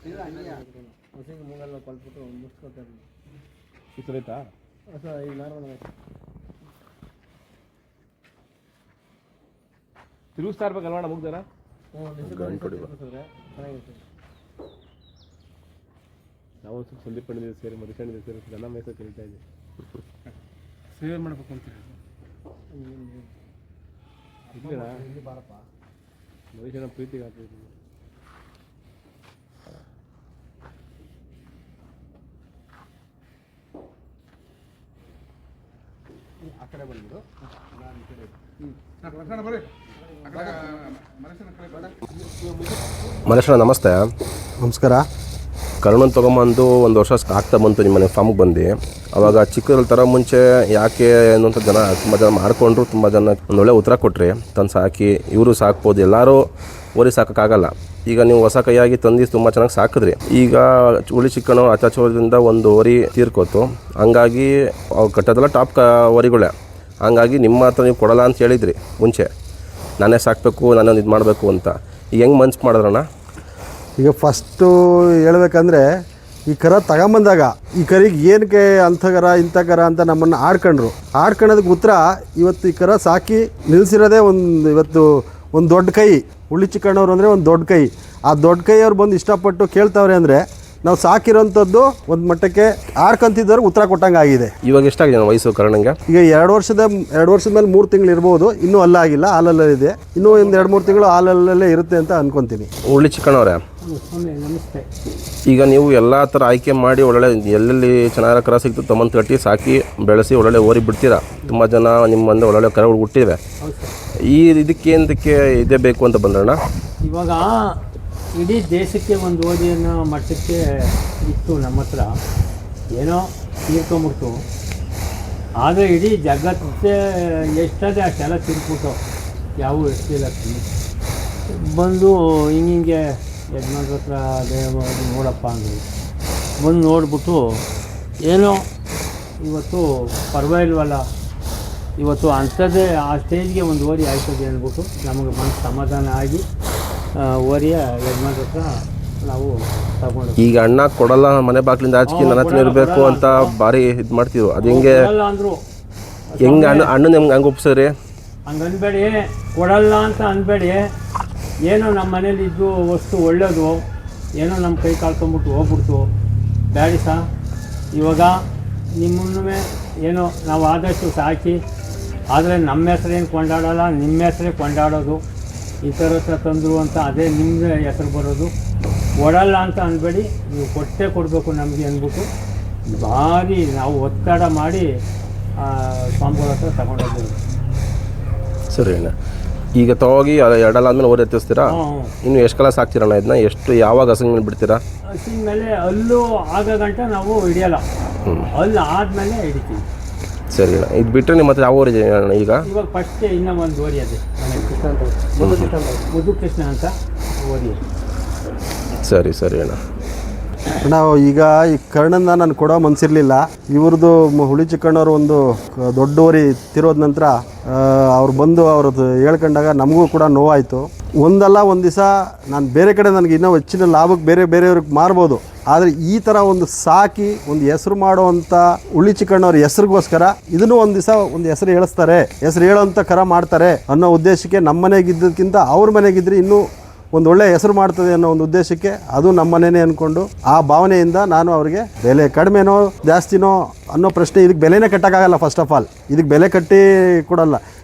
ಹಸಿಂಗ್ ಮೂಗಲ್ಲ ಕೊಲ್ಬಿಟ್ಟು ಮುಚ್ಕೋತಾರೆ ಈ ಥರ ಆಯ್ತಾ ಸರ್ ಈಗ ನಾರ್ಮಲ್ ತಿರುಗಿಸ್ತಾ ಇರ್ಬೇಕಲ್ವಣ ಮುಗ್ದಾರ ಚೆನ್ನಾಗಿರುತ್ತೆ. ನಾವು ಸ್ವಲ್ಪ ಸಂದೀಪ್ ಪಂಡಿತ ಸೇರಿ ಮಧುಶಾಣಿದ ಸೇರಿ ನನ್ನ ಮೇಸ ತಿಳ್ತಾ ಇದ್ದೀವಿ ಸೇವೆ ಮಾಡಬೇಕು ಅಂತ ಇಲ್ಲ ಮಧುಶಾಣ ಪ್ರೀತಿಗೆ ಆಗ್ತದೆ ಆ ಕಡೆ ಬಂದ್ಬಿಡು ನಾನು ಈ ಕಡೆ ಲಕ್ಷಣ ಬರ್ರಿ ಆ ಕಡೆ ಮನುಷ್ಯನ ಕಡೆ ಬೇಡ. ಮನುಷ್ಯನ ನಮಸ್ತೆ. ನಮಸ್ಕಾರ. ಕರುಣನ್ ತೊಗೊಂಬಂದು ಒಂದು ವರ್ಷ ಆಗ್ತಾ ಬಂತು ನಿಮ್ಮ ಮನೆ ಫಾರ್ಮ್ಗೆ ಬಂದು. ಅವಾಗ ಚಿಕ್ಕದ್ರಲ್ಲಿ ಥರ ಮುಂಚೆ ಯಾಕೆ ಅನ್ನುವಂಥ ಜನ ತುಂಬ ಜನ ಮಾಡ್ಕೊಂಡ್ರು, ತುಂಬ ಜನ ಒಂದೊಳ್ಳೆ ಉತ್ತರ ಕೊಟ್ರಿ. ತಂದು ಸಾಕಿ ಇವರು ಸಾಕ್ಬೋದು, ಎಲ್ಲರೂ ಓರಿ ಸಾಕೋಕ್ಕಾಗಲ್ಲ. ಈಗ ನೀವು ಹೊಸ ಕೈಯಾಗಿ ತಂದು ತುಂಬ ಚೆನ್ನಾಗಿ ಸಾಕಿದ್ರಿ. ಈಗ ಹುಳಿ ಚಿಕ್ಕಣ ಅಚಾಚೋದ್ರಿಂದ ಒಂದು ಓರಿ ತೀರ್ಕೋತು, ಹಂಗಾಗಿ ಅವ್ರು ಕಟ್ಟೋದೆಲ್ಲ ಟಾಪ್ ಓರಿಗಳೇ. ಹಂಗಾಗಿ ನಿಮ್ಮ ಹತ್ರ ನೀವು ಕೊಡಲ್ಲ ಅಂತ ಹೇಳಿದ್ರಿ ಮುಂಚೆ, ನಾನೇ ಸಾಕಬೇಕು, ನಾನೊಂದು ಇದು ಮಾಡಬೇಕು ಅಂತ. ಈಗ ಹೆಂಗೆ ಮನ್ಸು ಮಾಡಿದ್ರಣ್ಣ? ಈಗ ಫಸ್ಟು ಹೇಳ್ಬೇಕಂದ್ರೆ ಈ ಕರ ತಗೊಂಬಂದಾಗ ಈ ಕರಿಗೆ ಏನಕ್ಕೆ ಅಂಥ ಕರ ಇಂಥ ಕರ ಅಂತ ನಮ್ಮನ್ನು ಆಡ್ಕೊಳ್ಳೋದಕ್ಕೆ ಉತ್ತರ ಇವತ್ತು ಈ ಕರ ಸಾಕಿ ನಿಲ್ಲಿಸಿರೋದೇ ಇವತ್ತು ಒಂದು ದೊಡ್ಡ ಕೈ. ಹುಳಿ ಚಿಕ್ಕಣ್ಣವ್ರು ಅಂದರೆ ಒಂದು ದೊಡ್ಡ ಕೈ. ಆ ದೊಡ್ಡ ಕೈಯವ್ರು ಬಂದು ಇಷ್ಟಪಟ್ಟು ಕೇಳ್ತಾವ್ರೆ ಅಂದರೆ ನಾವು ಸಾಕಿರೋಂಥದ್ದು ಒಂದು ಮಟ್ಟಕ್ಕೆ ಆಡ್ಕೊಂತಿದ್ದವ್ರಿಗೆ ಉತ್ತರ ಕೊಟ್ಟಂಗೆ ಆಗಿದೆ. ಇವಾಗ ಎಷ್ಟಾಗಿದೆ ವಯಸ್ಸು ಕರ್ಣಂಗೆ? ಈಗ 2 ವರ್ಷದ ಮೇಲೆ 3 ತಿಂಗಳು ಇರ್ಬೋದು, ಇನ್ನೂ ಅಲ್ಲಾಗಿಲ್ಲ, ಹಾಲಲ್ಲೇ ಇದೆ. ಇನ್ನೂ ಒಂದು 2-3 ತಿಂಗಳು ಹಾಲಲ್ಲೇ ಇರುತ್ತೆ ಅಂತ ಅನ್ಕೊತೀನಿ. ಹುಳಿ ಚಿಕ್ಕಣ್ಣವ್ರೆ, ನಮಸ್ತೆ. ಈಗ ನೀವು ಎಲ್ಲ ಥರ ಆಯ್ಕೆ ಮಾಡಿ ಒಳ್ಳೊಳ್ಳೆ ಎಲ್ಲೆಲ್ಲಿ ಚೆನ್ನಾಗಿರೋ ಕರ ಸಿಗ್ತು ತೊಗೊಂಡು ಕಟ್ಟಿ ಸಾಕಿ ಬೆಳೆಸಿ ಒಳ್ಳೊಳ್ಳೆ ಓರಿ ಬಿಡ್ತೀರಾ. ತುಂಬ ಜನ ನಿಮ್ಮಂದು ಒಳ್ಳೊಳ್ಳೆ ಕರಗಳು ಹುಟ್ಟಿವೆ. ಈ ಇದಕ್ಕೆ ಇದೇ ಬೇಕು ಅಂತ ಬಂದ್ರಣ್ಣ? ಇವಾಗ ಇಡೀ ದೇಶಕ್ಕೆ ಒಂದು ಓದಿಯನ್ನು ಮಟ್ಟಕ್ಕೆ ಇತ್ತು ನಮ್ಮ ಹತ್ರ, ಏನೋ ತೀರ್ಕೊಂಬಿಡ್ತು. ಆದರೆ ಇಡೀ ಜಗತ್ತೇ ಎಷ್ಟದೇ ಅಷ್ಟೆಲ್ಲ ತಿರ್ಬಿಟ್ಟು ಯಾವೂ ಎಷ್ಟಿಲ್ಲ ಬಂದು ಹಿಂಗೆ ಯಜಮಾನ್ರ ಹತ್ರ ದೇವರು ನೋಡಪ್ಪ ಅಂದರು. ಬಂದು ನೋಡ್ಬಿಟ್ಟು ಏನೋ ಇವತ್ತು ಪರವಾಗಿಲ್ವಲ್ಲ, ಇವತ್ತು ಅಂಥದ್ದೇ ಆ ಸ್ಟೇಜ್ಗೆ ಒಂದು ಓರಿ ಆಯ್ತದೆ ಅಂದ್ಬಿಟ್ಟು ನಮಗೆ ಮನಸ್ಸು ಸಮಾಧಾನ ಆಗಿ ಓರಿಯ ಯಜಮಾನ್ರ ಹತ್ರ ನಾವು ತಗೊಂಡು. ಈಗ ಅಣ್ಣ ಕೊಡಲ್ಲ, ಮನೆ ಬಾಗಿಲಿಂದ ಆಚೆಗೆ ನನ್ನ ಹತ್ರ ಇರಬೇಕು ಅಂತ ಭಾರಿ ಇದು ಮಾಡ್ತೀವಿ. ಅದು ಹಿಂಗೆ ಅಂದರು. ಹೆಂಗೆ ಅಣ್ಣನ ಹಂಗೆ ಒಪ್ಸರಿ? ಹಂಗೆ ಅನ್ಬೇಡಿ, ಕೊಡಲ್ಲ ಅಂತ ಅನ್ಬೇಡಿ. ಏನೋ ನಮ್ಮ ಮನೇಲಿ ಇದ್ದು ವಸ್ತು ಒಳ್ಳೆಯದು, ಏನೋ ನಮ್ಮ ಕೈ ಕಾಲ್ಕೊಂಬಿಟ್ಟು ಹೋಗ್ಬಿಡ್ತು, ಬ್ಯಾಡಿ ಸಾ. ಇವಾಗ ನಿಮ್ಮನ್ನು ಏನೋ ನಾವು ಆದಷ್ಟು ಸಾಕಿ, ಆದರೆ ನಮ್ಮ ಹೆಸ್ರೇನು ಕೊಂಡಾಡೋಲ್ಲ, ನಿಮ್ಮ ಹೆಸ್ರೇ ಕೊಂಡಾಡೋದು. ಈ ಥರ ಹತ್ರ ತಂದರು ಅಂತ ಅದೇ ನಿಮ್ಮದೇ ಹೆಸರು ಬರೋದು. ಕೊಡಲ್ಲ ಅಂತ ಅನ್ಬೇಡಿ, ನೀವು ಕೊಟ್ಟೇ ಕೊಡಬೇಕು ನಮಗೆ ಅಂದ್ಬಿಟ್ಟು ಭಾರಿ ನಾವು ಒತ್ತಡ ಮಾಡಿ ಸ್ವಾಮಿಗಳ ಹತ್ರ ತಗೊಂಡೋಗ್ಬೋದು. ಸರಿ ಅಣ್ಣ. ಈಗ ತಗೋಗಿ ಎರಡಲ್ಲಾದ್ಮೇಲೆ ಓರಿ ಎತ್ತಿಸ್ತೀರಾ? ಇನ್ನು ಎಷ್ಟು ಕಾಲ ಸಾಕ್ತೀರಣ್ಣ ಇದನ್ನ? ಎಷ್ಟು ಯಾವಾಗ ಹಸಿನ ಮೇಲೆ ಬಿಡ್ತೀರಾ? ಹಸಿನ ಮೇಲೆ ಅಲ್ಲೂ ಆಗೋ ಗಂಟ ನಾವು ಹಿಡಿಯಲ್ಲ, ಅಲ್ಲಿ ಆದಮೇಲೆ ಹಿಡಿತೀವಿ. ಸರಿ ಅಣ್ಣ. ಇದು ಬಿಟ್ಟರೆ ನಿಮ್ಮ ಹತ್ರ ಯಾವ ಓರಿ ಇದೆ ಅಣ್ಣ ಈಗ? ಇವಾಗ ಫಸ್ಟ್ ಇನ್ನೂ ಒಂದು ಓರಿ ಅದೇ ಮುದುಕೃಷ್ಣ ಅಂತ ಓರಿ. ಸರಿ ಸರಿ ಅಣ್ಣ. ನಾವು ಈಗ ಈ ಕರ್ಣನ್ನ ನಾನು ಕೊಡೋ ಮನಸ್ಸಿರಲಿಲ್ಲ. ಇವ್ರದ್ದು ಹುಳಿ ಚಿಕ್ಕಣ್ಣವ್ರು ಒಂದು ದೊಡ್ಡ ಓರಿ ತಿರೋದ ನಂತರ ಅವ್ರು ಬಂದು ಅವ್ರದ್ದು ಹೇಳ್ಕೊಂಡಾಗ ನಮಗೂ ಕೂಡ ನೋವಾಯಿತು. ಒಂದಲ್ಲ ಒಂದು ದಿವಸ ನಾನು ಬೇರೆ ಕಡೆ ನನಗೆ ಇನ್ನೂ ಹೆಚ್ಚಿನ ಲಾಭಕ್ಕೆ ಬೇರೆಯವ್ರಿಗೆ ಮಾರ್ಬೋದು, ಆದರೆ ಈ ಥರ ಒಂದು ಸಾಕಿ ಒಂದು ಹೆಸರು ಮಾಡೋವಂಥ ಹುಳಿ ಚಿಕ್ಕಣ್ಣವ್ರ ಹೆಸರಿಗೋಸ್ಕರ ಇದನ್ನು ಒಂದು ದಿವಸ ಒಂದು ಹೆಸರು ಹೇಳಿಸ್ತಾರೆ, ಹೆಸರು ಹೇಳೋವಂಥ ಕರ ಮಾಡ್ತಾರೆ ಅನ್ನೋ ಉದ್ದೇಶಕ್ಕೆ ನಮ್ಮ ಮನೆಗಿದ್ದಕ್ಕಿಂತ ಅವ್ರ ಮನೆಗಿದ್ರೆ ಇನ್ನೂ ಒಂದು ಒಳ್ಳೆ ಹೆಸರು ಮಾಡ್ತದೆ ಅನ್ನೋ ಒಂದು ಉದ್ದೇಶಕ್ಕೆ ಅದು ನಮ್ಮ ಮನೆಯೇ ಅಂದ್ಕೊಂಡು ಆ ಭಾವನೆಯಿಂದ ನಾನು ಅವ್ರಿಗೆ ಬೆಲೆ ಕಡಿಮೆನೋ ಜಾಸ್ತಿನೋ ಅನ್ನೋ ಪ್ರಶ್ನೆ, ಇದಕ್ಕೆ ಬೆಲೆನೇ ಕಟ್ಟೋಕ್ಕಾಗಲ್ಲ. ಫಸ್ಟ್ ಆಫ್ ಆಲ್ ಇದಕ್ಕೆ ಬೆಲೆ ಕಟ್ಟಿ ಕೊಡಲ್ಲ.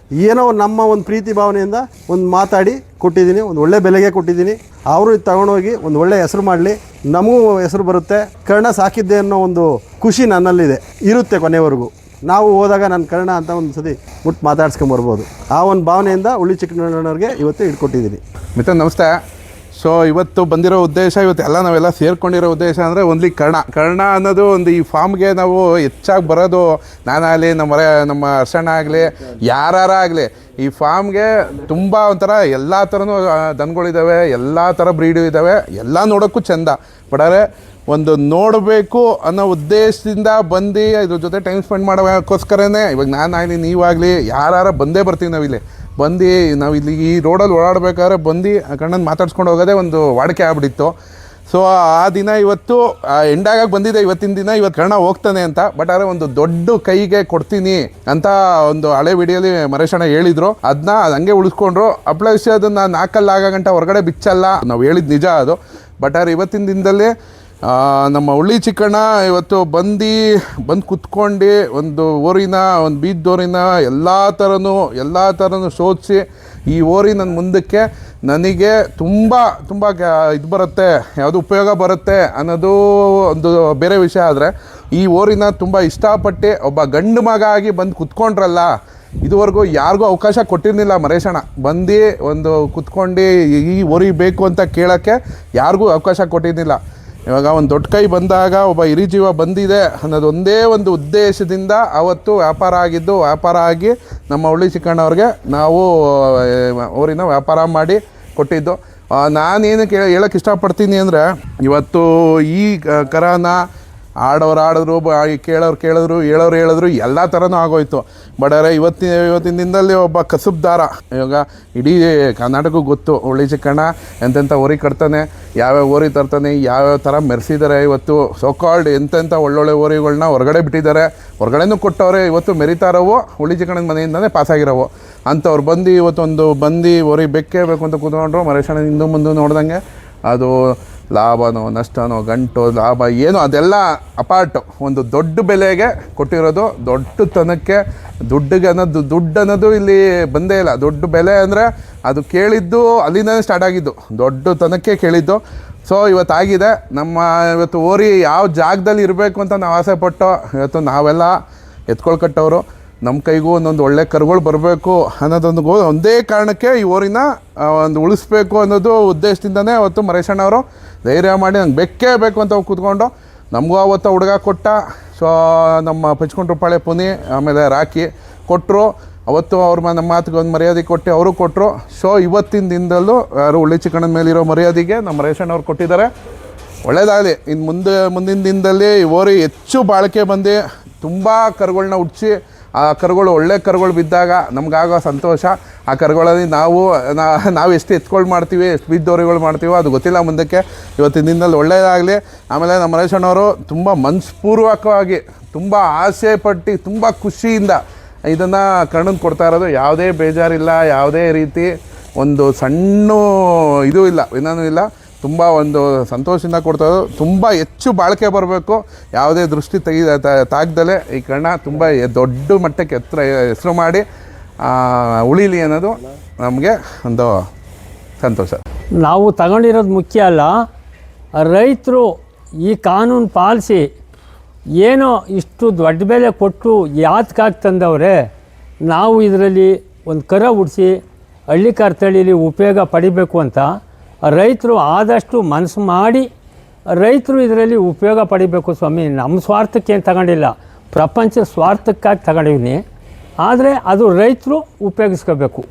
ಏನೋ ನಮ್ಮ ಒಂದು ಪ್ರೀತಿ ಭಾವನೆಯಿಂದ ಒಂದು ಮಾತಾಡಿ ಕೊಟ್ಟಿದ್ದೀನಿ, ಒಂದು ಒಳ್ಳೆ ಬೆಲೆಗೆ ಕೊಟ್ಟಿದ್ದೀನಿ. ಅವರು ಇದು ತಗೊಂಡೋಗಿ ಒಂದು ಒಳ್ಳೆ ಹೆಸರು ಮಾಡಲಿ, ನಮಗೂ ಹೆಸರು ಬರುತ್ತೆ. ಕರ್ಣ ಸಾಕಿದ್ದೆ ಅನ್ನೋ ಒಂದು ಖುಷಿ ನನ್ನಲ್ಲಿದೆ, ಇರುತ್ತೆ ಕೊನೆವರೆಗೂ. ನಾವು ಹೋದಾಗ ನನ್ನ ಕರ್ಣ ಅಂತ ಒಂದು ಸತಿ ಮುಟ್ಟು ಮಾತಾಡ್ಸ್ಕೊಂಬರ್ಬೋದು. ಆ ಒಂದು ಭಾವನೆಯಿಂದ ಹುಳಿ ಚಿಕ್ಕಣ್ಣವ್ರಿಗೆ ಇವತ್ತು ಇಟ್ಕೊಟ್ಟಿದ್ದೀನಿ. ಮಿತ್ರ ನಮಸ್ತೆ. ಸೊ ಇವತ್ತು ಬಂದಿರೋ ಉದ್ದೇಶ, ಇವತ್ತೆಲ್ಲ ನಾವೆಲ್ಲ ಸೇರ್ಕೊಂಡಿರೋ ಉದ್ದೇಶ ಅಂದರೆ ಓನ್ಲಿ ಕರ್ಣ ಅನ್ನೋದು ಒಂದು ಈ ಫಾರ್ಮ್ಗೆ ನಾವು ಹೆಚ್ಚಾಗಿ ಬರೋದು, ನಾನಾಗಲಿ ನಮ್ಮ ಅರ್ಸಣ್ಣ ಆಗಲಿ ಯಾರಾಗಲಿ ಈ ಫಾರ್ಮ್ಗೆ ತುಂಬ ಒಂಥರ ಎಲ್ಲ ಥರನೂ ದನಗಳಿದ್ದಾವೆ, ಎಲ್ಲ ಥರ ಬ್ರೀಡು ಇದ್ದಾವೆ, ಎಲ್ಲ ನೋಡೋಕ್ಕೂ ಚೆಂದ. ಬಡಾರೆ ಒಂದು ನೋಡಬೇಕು ಅನ್ನೋ ಉದ್ದೇಶದಿಂದ ಬಂದು ಇದ್ರ ಜೊತೆ ಟೈಮ್ ಸ್ಪೆಂಡ್ ಮಾಡೋಕ್ಕೋಸ್ಕರನೇ ಇವಾಗ ನಾನಾಗಲಿ ನೀವಾಗಲಿ ಯಾರು ಬಂದೇ ಬರ್ತೀವಿ ನಾವಿಲ್ಲಿ ಬಂದು ನಾವು ಇಲ್ಲಿ ಈ ರೋಡಲ್ಲಿ ಓಡಾಡ್ಬೇಕಾದ್ರೆ ಬಂದು ಕಣ್ಣನ್ನು ಮಾತಾಡ್ಸ್ಕೊಂಡು ಹೋಗೋದೇ ಒಂದು ವಾಡಿಕೆ ಆಗ್ಬಿಟ್ಟಿತ್ತು. ಸೊ ಆ ದಿನ ಇವತ್ತು ಎಂಡಾಗಾಗಿ ಬಂದಿದೆ ಇವತ್ತಿನ ದಿನ, ಇವತ್ತು ಕರ್ಣ ಹೋಗ್ತಾನೆ ಅಂತ. ಬಟ್ ಆದರೆ ಒಂದು ದೊಡ್ಡ ಕೈಗೆ ಕೊಡ್ತೀನಿ ಅಂತ ಒಂದು ಹಳೆ ವಿಡಿಯೋಲಿ ಮರೇಶಣ್ಣ ಹೇಳಿದ್ರು, ಅದನ್ನ ಹಂಗೆ ಉಳಿಸ್ಕೊಂಡ್ರು. ಅಪ್ಲೈಸಿ ಅದನ್ನು 4 ಆಗೋ ಗಂಟೆ ಹೊರಗಡೆ ಬಿಚ್ಚಲ್ಲ, ನಾವು ಹೇಳಿದ ನಿಜ ಅದು. ಬಟ್ ಆದರೆ ಇವತ್ತಿನ ದಿನದಲ್ಲಿ ನಮ್ಮ ಹುಳಿ ಚಿಕ್ಕಣ್ಣ ಇವತ್ತು ಬಂದು ಕುತ್ಕೊಂಡು ಒಂದು ಓರಿನ, ಒಂದು ಬೀಜದೋರಿನ ಎಲ್ಲ ಥರನೂ ಶೋಧಿಸಿ ಈ ಓರಿ ನನ್ನ ಮುಂದಕ್ಕೆ ನನಗೆ ತುಂಬ ಇದು ಬರುತ್ತೆ, ಯಾವುದು ಉಪಯೋಗ ಬರುತ್ತೆ ಅನ್ನೋದು ಒಂದು ಬೇರೆ ವಿಷಯ. ಆದರೆ ಈ ಓರಿನ ತುಂಬ ಇಷ್ಟಪಟ್ಟು ಒಬ್ಬ ಗಂಡು ಮಗ ಆಗಿ ಬಂದು ಕುತ್ಕೊಂಡ್ರಲ್ಲ, ಇದುವರೆಗೂ ಯಾರಿಗೂ ಅವಕಾಶ ಕೊಟ್ಟಿರಲಿಲ್ಲ ಮರೇಶಣ್ಣ. ಬಂದು ಒಂದು ಕುತ್ಕೊಂಡು ಈ ಓರಿ ಬೇಕು ಅಂತ ಕೇಳೋಕ್ಕೆ ಯಾರಿಗೂ ಅವಕಾಶ ಕೊಟ್ಟಿರಲಿಲ್ಲ. ಇವಾಗ ಒಂದು ದೊಡ್ಡ ಕೈ ಬಂದಾಗ ಒಬ್ಬ ಹಿರಿಜೀವ ಬಂದಿದೆ ಅನ್ನೋದು ಒಂದೇ ಒಂದು ಉದ್ದೇಶದಿಂದ ಅವತ್ತು ವ್ಯಾಪಾರ ಆಗಿ ನಮ್ಮ ಹುಳಿ ಚಿಕ್ಕಣ್ಣವ್ರಿಗೆ ನಾವು ಊರಿನ ವ್ಯಾಪಾರ ಮಾಡಿ ಕೊಟ್ಟಿದ್ದು. ನಾನೇನು ಹೇಳೋಕ್ಕೆ ಇಷ್ಟಪಡ್ತೀನಿ ಅಂದರೆ, ಇವತ್ತು ಈ ಕರಾನ ಆಡಿದ್ರು, ಕೇಳೋರು ಹೇಳಿದ್ರು, ಎಲ್ಲ ಥರನೂ ಆಗೋಯ್ತು. ಬಟ್ ಆದರೆ ಇವತ್ತಿನ ದಿನದಲ್ಲಿ ಒಬ್ಬ ಕಸುಬ್ದಾರ, ಇವಾಗ ಇಡೀ ಕರ್ನಾಟಕಕ್ಕೆ ಗೊತ್ತು ಹುಳಿ ಚಿಕ್ಕಣ್ಣ ಎಂತೆಂಥ ಓರಿ ಕಟ್ತಾನೆ, ಯಾವ್ಯಾವ ಓರಿ ತರ್ತಾನೆ, ಯಾವ್ಯಾವ ಥರ ಮೆರೆಸಿದ್ದಾರೆ. ಇವತ್ತು ಸೋಕಾಲ್ಡ್ ಎಂತೆಂಥ ಒಳ್ಳೊಳ್ಳೆ ಓರಿಗಳನ್ನ ಹೊರಗಡೆ ಬಿಟ್ಟಿದ್ದಾರೆ, ಹೊರಗಡೆನೂ ಕೊಟ್ಟವ್ರೆ. ಇವತ್ತು ಮೆರಿತಾರವು ಹುಳಿ ಚಿಕ್ಕಣ್ಣನ ಮನೆಯಿಂದನೇ ಪಾಸಾಗಿರೋವು ಅಂಥವ್ರು ಇವತ್ತೊಂದು ಓರಿ ಬೇಕೇ ಬೇಕು ಅಂತ ಕೂತ್ಕೊಂಡ್ರು. ಮರೇಶಣ್ಣ ಹಿಂದೆ ಮುಂದೆ ನೋಡ್ದಂಗೆ ಅದು ಲಾಭನೋ ನಷ್ಟನೋ ಗಂಟು ಲಾಭ ಏನೋ ಅದೆಲ್ಲ ಅಪಾರ್ಟ್, ಒಂದು ದೊಡ್ಡ ಬೆಲೆಗೆ ಕೊಟ್ಟಿರೋದು. ದೊಡ್ಡತನಕ್ಕೆ ದುಡ್ಡು ಅನ್ನೋದು ಇಲ್ಲಿ ಬಂದೇ ಇಲ್ಲ. ದೊಡ್ಡ ಬೆಲೆ ಅಂದರೆ ಅದು ಕೇಳಿದ್ದು ಅಲ್ಲಿಂದನೇ ಸ್ಟಾರ್ಟ್ ಆಗಿದ್ದು, ದೊಡ್ಡತನಕ್ಕೆ ಕೇಳಿದ್ದು. ಸೊ ಇವತ್ತಾಗಿದೆ. ಇವತ್ತು ಓರಿ ಯಾವ ಜಾಗದಲ್ಲಿ ಇರಬೇಕು ಅಂತ ನಾವು ಆಸೆ ಪಟ್ಟು ಇವತ್ತು ನಾವೆಲ್ಲ ಎತ್ಕೊಳ್ಕಟ್ಟವರು. ನಮ್ಮ ಕೈಗೂ ಒಂದೊಂದು ಒಳ್ಳೆ ಕರುಗಳು ಬರಬೇಕು ಅನ್ನೋದೊಂದು ಒಂದೇ ಕಾರಣಕ್ಕೆ ಈ ಓರಿನ ಒಂದು ಉಳಿಸ್ಬೇಕು ಅನ್ನೋದು ಉದ್ದೇಶದಿಂದನೇ ಅವತ್ತು ಮರೇಶಣ್ಣವರು ಧೈರ್ಯ ಮಾಡಿ ನಂಗೆ ಬೇಕೇ ಬೇಕು ಅಂತ ಕೂತ್ಕೊಂಡು ನಮಗೂ ಅವತ್ತು ಹುಡುಗ ಕೊಟ್ಟ. ಸೊ ನಮ್ಮ ಪಚ್ಕೊಂಡ್ರುಪಾಳೆ ಪುನಿ ಆಮೇಲೆ ರಾಕಿ ಕೊಟ್ಟರು. ಅವತ್ತು ನಮ್ಮ ಮಾತಿಗೆ ಒಂದು ಮರ್ಯಾದೆ ಕೊಟ್ಟು ಅವರು ಕೊಟ್ಟರು. ಸೊ ಇವತ್ತಿನ ದಿನದಲ್ಲೂ ಯಾರು ಹುಳಿ ಚಿಕ್ಕಣ್ಣನ ಮೇಲಿರೋ ಮರ್ಯಾದೆಗೆ ನಮ್ಮ ಮರೇಶಣ್ಣವ್ರು ಕೊಟ್ಟಿದ್ದಾರೆ. ಒಳ್ಳೆಯದಾಗಲಿ. ಇನ್ನು ಮುಂದಿನ ದಿನದಲ್ಲಿ ಓರಿ ಹೆಚ್ಚು ಬಾಳಿಕೆ ಬಂದು ತುಂಬ ಕರುಗಳನ್ನ ಹುಡ್ಸಿ ಆ ಕರುಗಳು ಒಳ್ಳೆ ಕರುಗಳು ಬಿದ್ದಾಗ ನಮಗಾಗೋ ಸಂತೋಷ. ಆ ಕರುಗಳಲ್ಲಿ ನಾವು ಎಷ್ಟು ಎತ್ಕೊಂಡು ಮಾಡ್ತೀವಿ, ಎಷ್ಟು ಬಿದ್ದೋರಿಗಳು ಮಾಡ್ತೀವೋ ಅದು ಗೊತ್ತಿಲ್ಲ ಮುಂದಕ್ಕೆ. ಇವತ್ತಿನ ದಿನದಲ್ಲಿ ಒಳ್ಳೆಯದಾಗಲಿ. ಆಮೇಲೆ ನಮ್ಮ ಮರೇಶಣ್ಣವರು ತುಂಬ ಮನಸ್ಪೂರ್ವಕವಾಗಿ, ತುಂಬ ಆಸೆ ಪಟ್ಟು, ತುಂಬ ಖುಷಿಯಿಂದ ಇದನ್ನು ಕರ್ಣನ್ ಕೊಡ್ತಾ ಇರೋದು. ಯಾವುದೇ ಬೇಜಾರಿಲ್ಲ, ಯಾವುದೇ ರೀತಿ ಒಂದು ಸಣ್ಣ ಇದು ಇಲ್ಲ, ಏನೂ ಇಲ್ಲ. ತುಂಬ ಒಂದು ಸಂತೋಷದಿಂದ ಕೊಡ್ತಾಯಿದ್ದು. ತುಂಬ ಹೆಚ್ಚು ಬಾಳಿಕೆ ಬರಬೇಕು, ಯಾವುದೇ ದೃಷ್ಟಿ ತಾಗ್ದಲೆ ಈ ಕರ್ಣ ತುಂಬ ದೊಡ್ಡ ಮಟ್ಟಕ್ಕೆ ಹೆಸರು ಮಾಡಿ ಉಳಿಲಿ ಅನ್ನೋದು ನಮಗೆ ಒಂದು ಸಂತೋಷ. ನಾವು ತಗೊಂಡಿರೋದು ಮುಖ್ಯ ಅಲ್ಲ, ರೈತರು ಈ ಕಾನೂನು ಪಾಲಿಸಿ ಏನೋ ಇಷ್ಟು ದೊಡ್ಡ ಬೆಲೆ ಕೊಟ್ಟು ಯಾತಕ್ಕಾಗಿ ತಂದವ್ರೆ. ನಾವು ಇದರಲ್ಲಿ ಒಂದು ಕರ ಉಡಿಸಿ ಹಳ್ಳಿಕಾರ್ ತಳೀಲಿ ಉಪಯೋಗ ಪಡಿಬೇಕು ಅಂತ ರೈತರು ಆದಷ್ಟು ಮನಸ್ಸು ಮಾಡಿ ರೈತರು ಇದರಲ್ಲಿ ಉಪಯೋಗ ಪಡಿಬೇಕು ಸ್ವಾಮಿ. ನಮ್ಮ ಸ್ವಾರ್ಥಕ್ಕೆ ಏನು ತಗೊಂಡಿಲ್ಲ, ಪ್ರಪಂಚ ಸ್ವಾರ್ಥಕ್ಕಾಗಿ ತಗೊಂಡಿವ್ನಿ. ಆದರೆ ಅದು ರೈತರು ಉಪಯೋಗಿಸ್ಕೋಬೇಕು.